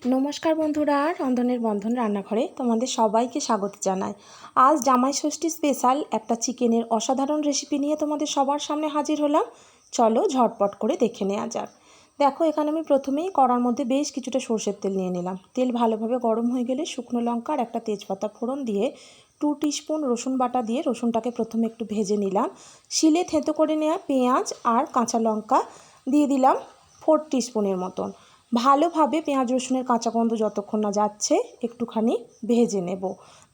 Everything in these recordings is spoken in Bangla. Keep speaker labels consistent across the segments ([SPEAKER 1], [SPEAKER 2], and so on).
[SPEAKER 1] नमस्कार बंधुरा रंधनेर बंधन रान्नाघरे तोमादेर सबाइके स्वागत जानाई। आज जामाई षष्ठी स्पेशल एक चिकेनेर असाधारण रेसिपि निये तोमादेर सबार सामने हाजिर हलाम। चलो झटपट करे देखे नेওয়া যাক। देखो एखाने आमि प्रथमेई कड़ार मध्य बेश किछुटा सर्षेर तेल निये निलाम। तेल भालोभाबे गरम हये गेले शुकनो लंका और एक तेजपाता फोड़न दिए 2 टीस्पून रसुन बाटा दिए रसुनटाके प्रथमे एकटु भेजे निलाम। शिले थेतो करे नेওয়া पेঁয়াজ और काँचा लंका दिए दिलाम 4 टीस्पूनेर मतन। ভালোভাবে পেঁয়াজ রসুনের কাঁচা গন্ধ যতক্ষণ না যাচ্ছে একটুখানি ভেজে নেব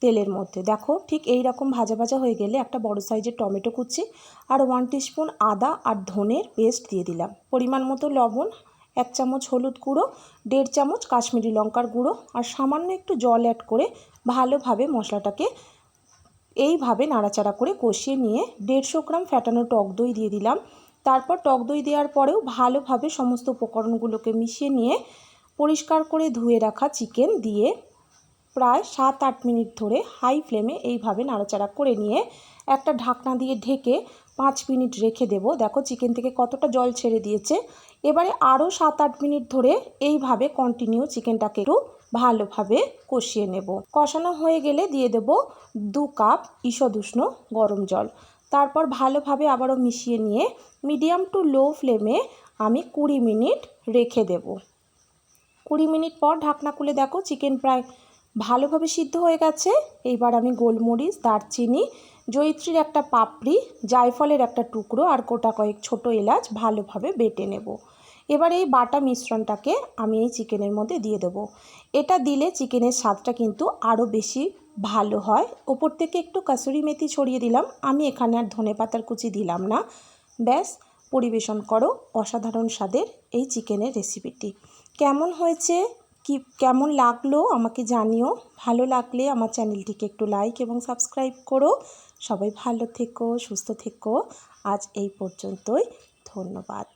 [SPEAKER 1] তেলের মধ্যে। দেখো ঠিক এই রকম ভাজা ভাজা হয়ে গেলে একটা বড় সাইজের টমেটো কুচি আর 1 টিস্পুন আদা আর ধনের পেস্ট দিয়ে দিলাম। পরিমাণ মতো লবণ, 1 চামচ হলুদ গুঁড়ো, 1.5 চামচ কাশ্মীরি লঙ্কার গুঁড়ো আর সামান্য একটু জল অ্যাড করে ভালোভাবে মশলাটাকে এইভাবে নাড়াচাড়া করে কষিয়ে নিয়ে 150 গ্রাম ফ্যাটানো টক দই দিয়ে দিলাম। তারপর টক দই দেওয়ার পরেও ভালোভাবে সমস্ত উপকরণগুলোকে মিশিয়ে নিয়ে পরিষ্কার করে ধুয়ে রাখা চিকেন দিয়ে প্রায় 7-8 মিনিট ধরে হাই ফ্লেমে এইভাবে নাড়াচাড়া করে নিয়ে একটা ঢাকনা দিয়ে ঢেকে 5 মিনিট রেখে দেব। দেখো চিকেন থেকে কতটা জল ছেড়ে দিয়েছে। এবারে আরও 7-8 মিনিট ধরে এইভাবে কন্টিনিউ চিকেনটাকে একটু ভালোভাবে কষিয়ে নেব। কষানো হয়ে গেলে দিয়ে দেব 2 কাপ ঈষদ উষ্ণ গরম জল। তারপর ভালোভাবে আবারও মিশিয়ে নিয়ে মিডিয়াম টু লো ফ্লেমে আমি 20 মিনিট রেখে দেব। 20 মিনিট পর ঢাকনা খুলে দেখো চিকেন প্রায় ভালোভাবে সিদ্ধ হয়ে গেছে। এইবার আমি গোলমরিচ, দারচিনি, জয়িত্রীর একটা পাপড়ি, জায়ফলের একটা টুকরো আর গোটা কয়েক ছোট এলাচ ভালোভাবে বেটে নেব। এবার এই বাটা মিশ্রণটাকে আমি এই চিকেনের মধ্যে দিয়ে দেব। এটা দিলে চিকেনের স্বাদটা কিন্তু আরও বেশি ভালো হয়। ওপর থেকে একটু কাসুরি মেথি ছড়িয়ে দিলাম। আমি এখানে আর ধনেপাতার কুচি দিলাম না। ব্যাস পরিবেশন করো অসাধারণ স্বাদের এই চিকেনের রেসিপিটি। কেমন হয়েছে কেমন লাগলো আমাকে জানিও। ভালো লাগলে আমার চ্যানেলটিকে একটু লাইক এবং সাবস্ক্রাইব করো। সবাই ভালো থেকো, সুস্থ থেকো। আজ এই পর্যন্তই। ধন্যবাদ।